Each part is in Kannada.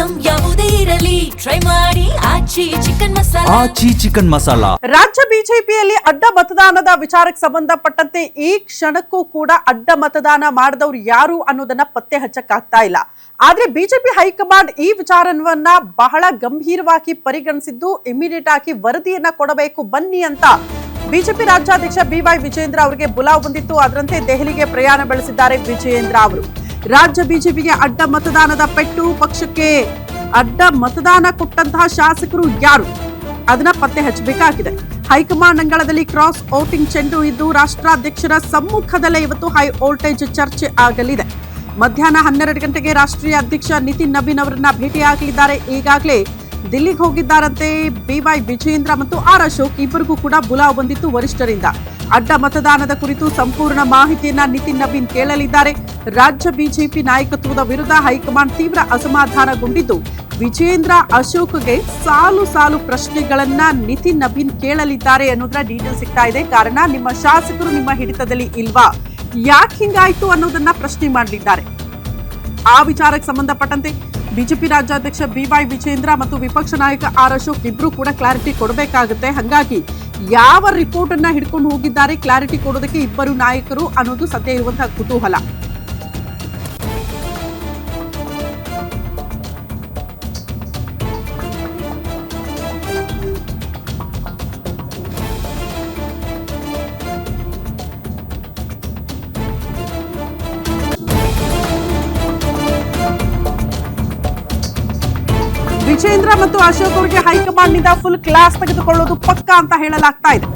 ಐಟಂ ಯಾವುದೇ ಇರಲಿ ಟ್ರೈ ಮಾಡಿ ಆಚಿ ಚಿಕನ್ ಮಸಾಲಾ. ರಾಜ್ಯ ಬಿಜೆಪಿಯಲ್ಲಿ ಅಡ್ಡ ಮತದಾನದ ವಿಚಾರಕ್ಕೆ ಸಂಬಂಧಪಟ್ಟಂತೆ ಈ ಕ್ಷಣಕ್ಕೂ ಕೂಡ ಅಡ್ಡ ಮತದಾನ ಮಾಡಿದವರು ಯಾರು ಅನ್ನೋದನ್ನ ಪತ್ತೆ ಹಚ್ಚಕ್ಕಾಗ್ತಾ ಇಲ್ಲ. ಆದ್ರೆ ಬಿಜೆಪಿ ಹೈಕಮಾಂಡ್ ಈ ವಿಚಾರವನ್ನ ಬಹಳ ಗಂಭೀರವಾಗಿ ಪರಿಗಣಿಸಿದ್ದು ಇಮಿಡಿಯೇಟ್ ಆಗಿ ವರದಿಯನ್ನ ಕೊಡಬೇಕು ಬನ್ನಿ ಅಂತ ಬಿಜೆಪಿ ರಾಜ್ಯಾಧ್ಯಕ್ಷ BY ವಿಜೇಂದ್ರ ಅವರಿಗೆ ಬುಲಾವ್ ಬಂದಿತ್ತು. ಅದರಂತೆ ದೆಹಲಿಗೆ ಪ್ರಯಾಣ ಬೆಳೆಸಿದ್ದಾರೆ ವಿಜೇಂದ್ರ ಅವರು. ರಾಜ್ಯ ಬಿಜೆಪಿಗೆ ಅಡ್ಡ ಮತದಾನದ ಪೆಟ್ಟು, ಪಕ್ಷಕ್ಕೆ ಅಡ್ಡ ಮತದಾನ ಕೊಟ್ಟಂತಹ ಶಾಸಕರು ಯಾರು ಅದನ್ನ ಪತ್ತೆ ಹಚ್ಚಬೇಕಾಗಿದೆ. ಹೈಕಮಾಂಡ್ ಅಂಗಳದಲ್ಲಿ ಕ್ರಾಸ್ ವೋಟಿಂಗ್ ಚೆಂಡು ಇದ್ದು ರಾಷ್ಟ್ರಾಧ್ಯಕ್ಷರ ಸಮ್ಮುಖದಲ್ಲೇ ಇವತ್ತು ಹೈ ವೋಲ್ಟೇಜ್ ಚರ್ಚೆ ಆಗಲಿದೆ. ಮಧ್ಯಾಹ್ನ 12 ಗಂಟೆಗೆ ರಾಷ್ಟ್ರೀಯ ಅಧ್ಯಕ್ಷ ನಿತಿನ್ ನಬೀನ್ ಅವರನ್ನ ಭೇಟಿಯಾಗಲಿದ್ದಾರೆ. ಈಗಾಗಲೇ ದಿಲ್ಲಿಗೆ ಹೋಗಿದ್ದಾರಂತೆ BY ವಿಜೇಂದ್ರ ಮತ್ತು R ಅಶೋಕ್ ಇಬ್ಬರಿಗೂ ಕೂಡ ಬುಲಾವ್ ಬಂದಿತ್ತು ವರಿಷ್ಠರಿಂದ. ಅಡ್ಡ ಮತದಾನದ ಕುರಿತು ಸಂಪೂರ್ಣ ಮಾಹಿತಿಯನ್ನ ನಿತಿನ್ ನಬೀನ್ ಕೇಳಲಿದ್ದಾರೆ. ರಾಜ್ಯ ಬಿಜೆಪಿ ನಾಯಕತ್ವದ ವಿರುದ್ಧ ಹೈಕಮಾಂಡ್ ತೀವ್ರ ಅಸಮಾಧಾನಗೊಂಡಿದ್ದು ವಿಜೇಂದ್ರ ಅಶೋಕ್ಗೆ ಸಾಲು ಪ್ರಶ್ನೆಗಳನ್ನ ನಿತಿನ್ ನಬೀನ್ ಕೇಳಲಿದ್ದಾರೆ ಅನ್ನೋದ್ರ ಡೀಟೇಲ್ ಸಿಗ್ತಾ ಇದೆ. ಕಾರಣ ನಿಮ್ಮ ಶಾಸಕರು ನಿಮ್ಮ ಹಿಡಿತದಲ್ಲಿ ಇಲ್ವಾ, ಯಾಕೆ ಹಿಂಗಾಯ್ತು ಅನ್ನೋದನ್ನ ಪ್ರಶ್ನೆ ಮಾಡಲಿದ್ದಾರೆ. ಆ ವಿಚಾರಕ್ಕೆ ಸಂಬಂಧಪಟ್ಟಂತೆ ಬಿಜೆಪಿ ರಾಜ್ಯಾಧ್ಯಕ್ಷ BY ವಿಜೇಂದ್ರ ಮತ್ತು ವಿಪಕ್ಷ ನಾಯಕ R ಅಶೋಕ್ ಇಬ್ರು ಕೂಡ ಕ್ಲಾರಿಟಿ ಕೊಡಬೇಕಾಗುತ್ತೆ. ಹಾಗಾಗಿ ಯಾವ ರಿಪೋರ್ಟ್ ಅನ್ನ ಹಿಡ್ಕೊಂಡು ಹೋಗಿದ್ದಾರೆ ಕ್ಲಾರಿಟಿ ಕೊಡೋದಕ್ಕೆ ಇಬ್ಬರು ನಾಯಕರು ಅನ್ನೋದು ಸದ್ಯ ಇರುವಂತಹ ಕುತೂಹಲ. ವಿಜೇಂದ್ರ ಮತ್ತು ಅಶೋಕ್ ಅವರಿಗೆ ಹೈಕಮಾಂಡ್ ನಿಂದ ಫುಲ್ ಕ್ಲಾಸ್ ತೆಗೆದುಕೊಳ್ಳೋದು ಪಕ್ಕಾ ಅಂತ ಹೇಳಲಾಗ್ತಾ ಇದೆ.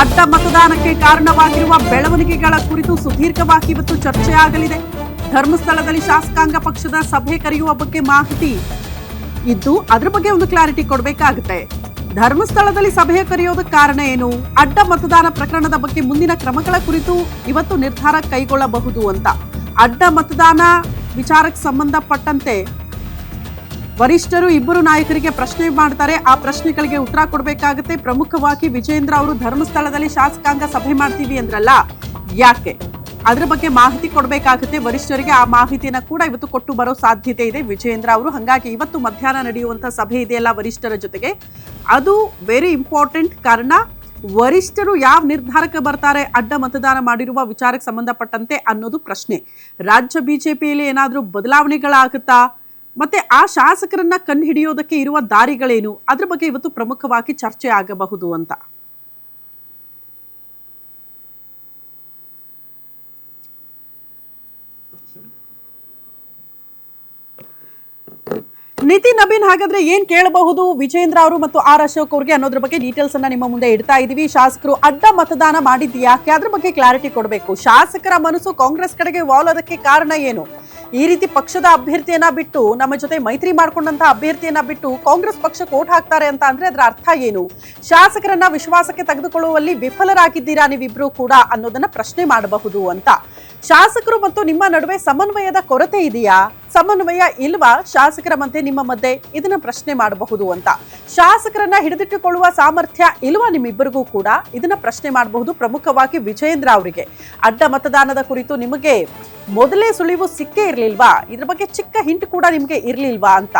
ಅಡ್ಡ ಮತದಾನಕ್ಕೆ ಕಾರಣವಾಗಿರುವ ಬೆಳವಣಿಗೆಗಳ ಕುರಿತು ಸುದೀರ್ಘವಾಗಿ ಇವತ್ತು ಚರ್ಚೆ ಆಗಲಿದೆ. ಧರ್ಮಸ್ಥಳದಲ್ಲಿ ಶಾಸಕಾಂಗ ಪಕ್ಷದ ಸಭೆ ಕರೆಯುವ ಬಗ್ಗೆ ಮಾಹಿತಿ ಇದ್ದು ಅದರ ಬಗ್ಗೆ ಒಂದು ಕ್ಲಾರಿಟಿ ಕೊಡಬೇಕಾಗುತ್ತೆ. ಧರ್ಮಸ್ಥಳದಲ್ಲಿ ಸಭೆ ಕರೆಯೋದಕ್ಕೆ ಕಾರಣ ಏನು, ಅಡ್ಡ ಮತದಾನ ಪ್ರಕರಣದ ಬಗ್ಗೆ ಮುಂದಿನ ಕ್ರಮಗಳ ಕುರಿತು ಇವತ್ತು ನಿರ್ಧಾರ ಕೈಗೊಳ್ಳಬಹುದು ಅಂತ. ಅಡ್ಡ ಮತದಾನ ವಿಚಾರಕ್ಕೆ ಸಂಬಂಧಪಟ್ಟಂತೆ ವರಿಷ್ಠರು ಇಬ್ಬರು ನಾಯಕರಿಗೆ ಪ್ರಶ್ನೆ ಮಾಡ್ತಾರೆ. ಆ ಪ್ರಶ್ನೆಗಳಿಗೆ ಉತ್ತರ ಕೊಡಬೇಕಾಗುತ್ತೆ. ಪ್ರಮುಖವಾಗಿ ವಿಜೇಂದ್ರ ಅವರು ಧರ್ಮಸ್ಥಳದಲ್ಲಿ ಶಾಸಕಾಂಗ ಸಭೆ ಮಾಡ್ತೀವಿ ಅಂದ್ರಲ್ಲ, ಯಾಕೆ ಅದ್ರ ಬಗ್ಗೆ ಮಾಹಿತಿ ಕೊಡಬೇಕಾಗುತ್ತೆ ವರಿಷ್ಠರಿಗೆ. ಆ ಮಾಹಿತಿಯನ್ನ ಕೂಡ ಇವತ್ತು ಕೊಟ್ಟು ಬರೋ ಸಾಧ್ಯತೆ ಇದೆ ವಿಜೇಂದ್ರ ಅವರು. ಹಾಗಾಗಿ ಇವತ್ತು ಮಧ್ಯಾಹ್ನ ನಡೆಯುವಂತ ಸಭೆ ಇದೆಯಲ್ಲ ವರಿಷ್ಠರ ಜೊತೆಗೆ, ಅದು ವೆರಿ ಇಂಪಾರ್ಟೆಂಟ್. ಕಾರಣ ವರಿಷ್ಠರು ಯಾವ ನಿರ್ಧಾರಕ್ಕೆ ಬರ್ತಾರೆ ಅಡ್ಡ ಮತದಾನ ಮಾಡಿರುವ ವಿಚಾರಕ್ಕೆ ಸಂಬಂಧಪಟ್ಟಂತೆ ಅನ್ನೋದು ಪ್ರಶ್ನೆ. ರಾಜ್ಯ ಬಿಜೆಪಿಯಲ್ಲಿ ಏನಾದರೂ ಬದಲಾವಣೆಗಳಾಗುತ್ತಾ, ಮತ್ತೆ ಆ ಶಾಸಕರನ್ನ ಕಂಡು ಹಿಡಿಯೋದಕ್ಕೆ ಇರುವ ದಾರಿಗಳೇನು, ಅದ್ರ ಬಗ್ಗೆ ಇವತ್ತು ಪ್ರಮುಖವಾಗಿ ಚರ್ಚೆ ಆಗಬಹುದು ಅಂತ. ನಿತಿನ್ ನಬೀನ್, ಹಾಗಾದ್ರೆ ಏನ್ ಕೇಳಬಹುದು ವಿಜೇಂದ್ರ ಅವರು ಮತ್ತು R ಅಶೋಕ್ ಅವ್ರಿಗೆ ಅನ್ನೋದ್ರ ಬಗ್ಗೆ ಡೀಟೇಲ್ಸ್ ಅನ್ನ ನಿಮ್ಮ ಮುಂದೆ ಇಡ್ತಾ ಇದೀವಿ. ಶಾಸಕರು ಅಡ್ಡ ಮತದಾನ ಮಾಡಿದ್ದು ಯಾಕೆ, ಅದ್ರ ಬಗ್ಗೆ ಕ್ಲಾರಿಟಿ ಕೊಡಬೇಕು. ಶಾಸಕರ ಮನಸ್ಸು ಕಾಂಗ್ರೆಸ್ ಕಡೆಗೆ ವಾಲೋದಕ್ಕೆ ಕಾರಣ ಏನು? ಈ ರೀತಿ ಪಕ್ಷದ ಅಭ್ಯರ್ಥಿಯನ್ನ ಬಿಟ್ಟು, ನಮ್ಮ ಜೊತೆ ಮೈತ್ರಿ ಮಾಡ್ಕೊಂಡಂತ ಅಭ್ಯರ್ಥಿಯನ್ನ ಬಿಟ್ಟು ಕಾಂಗ್ರೆಸ್ ಪಕ್ಷಕ್ಕೆ ಓಟ್ ಹಾಕ್ತಾರೆ ಅಂತ ಅಂದ್ರೆ ಅದರ ಅರ್ಥ ಏನು? ಶಾಸಕರನ್ನ ವಿಶ್ವಾಸಕ್ಕೆ ತೆಗೆದುಕೊಳ್ಳುವಲ್ಲಿ ವಿಫಲರಾಗಿದ್ದೀರಾ ನೀವಿಬ್ರು ಕೂಡ ಅನ್ನೋದನ್ನ ಪ್ರಶ್ನೆ ಮಾಡಬಹುದು ಅಂತ. ಶಾಸಕರು ಮತ್ತು ನಿಮ್ಮ ನಡುವೆ ಸಮನ್ವಯದ ಕೊರತೆ ಇದೆಯಾ, ಸಮನ್ವಯ ಇಲ್ವಾ ಶಾಸಕರ ಮಧ್ಯೆ ನಿಮ್ಮ ಮಧ್ಯೆ, ಇದನ್ನ ಪ್ರಶ್ನೆ ಮಾಡಬಹುದು ಅಂತ. ಶಾಸಕರನ್ನ ಹಿಡಿದಿಟ್ಟುಕೊಳ್ಳುವ ಸಾಮರ್ಥ್ಯ ಇಲ್ವಾ ನಿಮ್ಮಿಬ್ಬರಿಗೂ ಕೂಡ, ಇದನ್ನ ಪ್ರಶ್ನೆ ಮಾಡಬಹುದು. ಪ್ರಮುಖವಾಗಿ ವಿಜೇಂದ್ರ ಅವರಿಗೆ ಅಡ್ಡ ಮತದಾನದ ಕುರಿತು ನಿಮಗೆ ಮೊದಲೇ ಸುಳಿವು ಸಿಕ್ಕೇ ಇರ್ಲಿಲ್ವಾ, ಇದ್ರ ಬಗ್ಗೆ ಚಿಕ್ಕ ಹಿಂಟ್ ಕೂಡ ನಿಮ್ಗೆ ಇರ್ಲಿಲ್ವಾ ಅಂತ.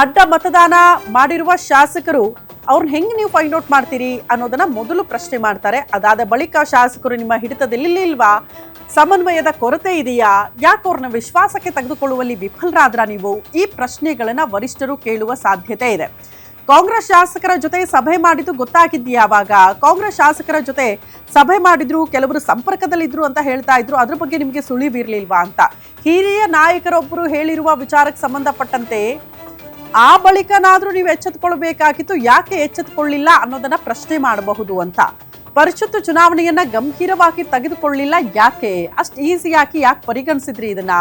ಅಡ್ಡ ಮತದಾನ ಮಾಡಿರುವ ಶಾಸಕರು ಅವ್ರನ್ನ ಹೆಂಗ್ ನೀವು ಫೈಂಡ್ ಔಟ್ ಮಾಡ್ತೀರಿ ಅನ್ನೋದನ್ನ ಮೊದಲು ಪ್ರಶ್ನೆ ಮಾಡ್ತಾರೆ. ಅದಾದ ಬಳಿಕ ಶಾಸಕರು ನಿಮ್ಮ ಹಿಡಿತದಲ್ಲಿಲ್ವಾ, ಸಮನ್ವಯದ ಕೊರತೆ ಇದೆಯಾ, ಯಾಕೆ ಅವ್ರನ್ನ ವಿಶ್ವಾಸಕ್ಕೆ ತೆಗೆದುಕೊಳ್ಳುವಲ್ಲಿ ವಿಫಲರಾದ್ರ ನೀವು, ಈ ಪ್ರಶ್ನೆಗಳನ್ನ ವರಿಷ್ಠರು ಕೇಳುವ ಸಾಧ್ಯತೆ ಇದೆ. ಕಾಂಗ್ರೆಸ್ ಶಾಸಕರ ಜೊತೆ ಸಭೆ ಮಾಡಿದ್ದು ಗೊತ್ತಾಗಿದ್ಯಾ? ಯಾವಾಗ ಕಾಂಗ್ರೆಸ್ ಶಾಸಕರ ಜೊತೆ ಸಭೆ ಮಾಡಿದ್ರು, ಕೆಲವರು ಸಂಪರ್ಕದಲ್ಲಿದ್ರು ಅಂತ ಹೇಳ್ತಾ ಇದ್ರು, ಅದ್ರ ಬಗ್ಗೆ ನಿಮಗೆ ಸುಳಿವಿರ್ಲಿಲ್ವಾ ಅಂತ. ಹಿರಿಯ ನಾಯಕರೊಬ್ಬರು ಹೇಳಿರುವ ವಿಚಾರಕ್ಕೆ ಸಂಬಂಧಪಟ್ಟಂತೆ ಆ ಬಳಿಕನಾದ್ರೂ ನೀವು ಎಚ್ಚೆತ್ತುಕೊಳ್ಬೇಕಾಗಿತ್ತು, ಯಾಕೆ ಎಚ್ಚೆತ್ತುಕೊಳ್ಳಿಲ್ಲ ಅನ್ನೋದನ್ನ ಪ್ರಶ್ನೆ ಮಾಡಬಹುದು ಅಂತ. ಪರಿಷತ್ತು ಚುನಾವಣೆಯನ್ನ ಗಂಭೀರವಾಗಿ ತೆಗೆದುಕೊಳ್ಳಿಲ್ಲ ಯಾಕೆ, ಅಷ್ಟು ಈಸಿಯಾಗಿ ಯಾಕೆ ಪರಿಗಣಿಸಿದ್ರಿ ಇದನ್ನ?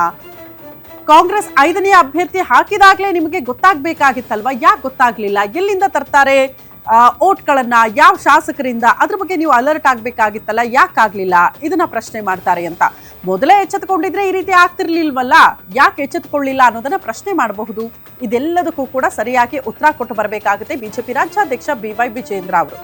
ಕಾಂಗ್ರೆಸ್ 5ನೇ ಅಭ್ಯರ್ಥಿ ಹಾಕಿದಾಗ್ಲೇ ನಿಮಗೆ ಗೊತ್ತಾಗ್ಬೇಕಾಗಿತ್ತಲ್ವಾ, ಯಾಕೆ ಗೊತ್ತಾಗ್ಲಿಲ್ಲ? ಎಲ್ಲಿಂದ ತರ್ತಾರೆ ಓಟ್ಗಳನ್ನ, ಯಾವ ಶಾಸಕರಿಂದ, ಅದ್ರ ಬಗ್ಗೆ ನೀವು ಅಲರ್ಟ್ ಆಗ್ಬೇಕಾಗಿತ್ತಲ್ಲ, ಯಾಕಾಗ್ಲಿಲ್ಲ? ಇದನ್ನ ಪ್ರಶ್ನೆ ಮಾಡ್ತಾರೆ ಅಂತ. ಮೊದಲೇ ಎಚ್ಚೆತ್ತುಕೊಂಡಿದ್ರೆ ಈ ರೀತಿ ಆಗ್ತಿರ್ಲಿಲ್ವಲ್ಲ, ಯಾಕೆ ಎಚ್ಚೆತ್ತುಕೊಳ್ಳಿಲ್ಲ ಅನ್ನೋದನ್ನ ಪ್ರಶ್ನೆ ಮಾಡಬಹುದು. ಇದೆಲ್ಲದಕ್ಕೂ ಕೂಡ ಸರಿಯಾಗಿ ಉತ್ತರ ಕೊಟ್ಟು ಬರಬೇಕಾಗುತ್ತೆ ಬಿಜೆಪಿ ರಾಜ್ಯಾಧ್ಯಕ್ಷ BY ವಿಜೇಂದ್ರ ಅವರು.